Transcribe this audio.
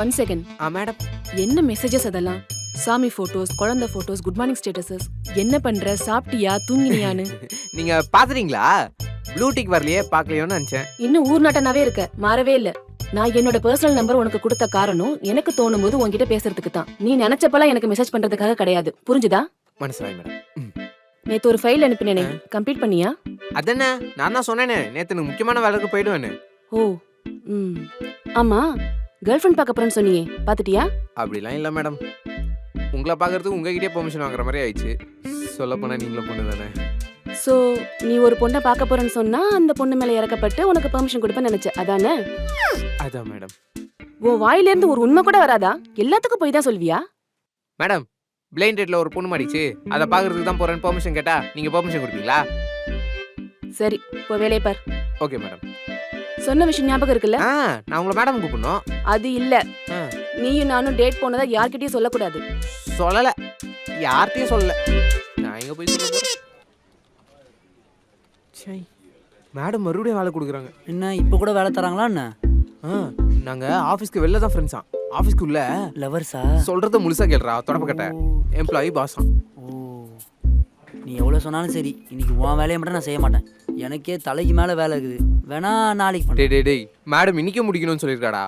One second. Madam. என்ன messages அதெல்லாம்? சாமி போட்டோஸ், குழந்தை போட்டோஸ், குட் மார்னிங் ஸ்டேட்டஸஸ். என்ன பண்ற, சாப்பிட்டியா, தூங்கினியான்னு? நீங்க பாத்துறீங்களா? ப்ளூ டிக் வரலையே, பாக்கலையோன்னு நினைச்சேன். இன்னும் ஊர் நாட்டனாவே இருக்க, மாறவே இல்ல. நான் என்னோட பர்சனல் நம்பர் உனக்கு கொடுத்த காரணம் எனக்கு தோணும் போது உன்கிட்ட பேசுறதுக்கு தான். நீ நினைச்சப்பெல்லாம் எனக்கு மெசேஜ் பண்றதுக்காக கிடையாது. புரிஞ்சுதா? மனசிலாய் மேடம். நேத்து ஒரு ஃபைல் அனுப்பினேனே, கம்ப்ளீட் பண்ணியா? அதென்ன, நான் தான் சொன்னேனே நேத்து எனக்கு முக்கியமான வேலைக்கு போயிடுவேன்னு. ஓ, ம். ஆமா, கேர்ள் ஃப்ரெண்ட் பார்க்க போறேன்னு சொன்னியே, பாத்துட்டியா? அப்படிலாம் இல்ல மேடம். உங்களை பாக்குறதுக்கு உங்ககிட்டயே பெர்மிஷன் வாங்குற மாதிரி ஆயிடுச்சு. சொல்ல போனா நீங்களும் பொண்ணு தானே. சோ நீ ஒரு பொண்ணை பார்க்க போறேன்னு சொன்னா அந்த பொண்ணு மேல இறக்கப்பட்டு உனக்கு பெர்மிஷன் கொடுப்பேன்னு நினைச்ச, அதானே? அதான் மேடம். உன் வாயில இருந்து ஒரு உண்மை கூட வராதா? எல்லாத்துக்கும் போய் தான் சொல்வியா? மேடம், பிளைண்ட் டேட்ல ஒரு பொண்ணு மாடிச்சு, அதை பாக்குறதுக்கு தான் போறேன்னு பெர்மிஷன் கேட்டா நீங்க பெர்மிஷன் கொடுப்பீங்களா? சரி, இப்போ வேலையை பார். Okay madam. சொன்ன விஷயம் ஞாபகம் இருக்குல்ல? நான் உங்களை மேடம் கூப்பிடணும். அது இல்ல, நீயும் நானும் டேட் போனதா யார்கிட்டயும் சொல்லக்கூடாது. சொல்லல, யார்கிட்டயும் சொல்லல. நான் எங்க போய் சொல்ல போறேன்? சை, மேடம் மறுபடியும் வேலை கொடுக்குறாங்க. என்ன இப்போ கூட வேலை தராங்களா என்ன? நாங்க ஆபீஸ்க்கு வெளில தான் ஃப்ரெண்ட்ஸா. ஆபீஸ்க்கு உள்ள லவர்ஸா? சொல்றத முழுசா கேளுடா. தொடப்பக்கட்ட எம்ப்ளாயி பாஸா. ஓ, நீ எவ்வளோ சொன்னாலும் சரி, இன்னைக்கு உன் வேலையை மட்டும் நான் செய்ய மாட்டேன். எனக்கே தலைக்கு மேலே வேலை இருக்குது. வேணா நாளைக்கு பண்ணு. டேய் மேடம் இன்னைக்கே முடிக்கணும்னு சொல்லியிருக்காடா.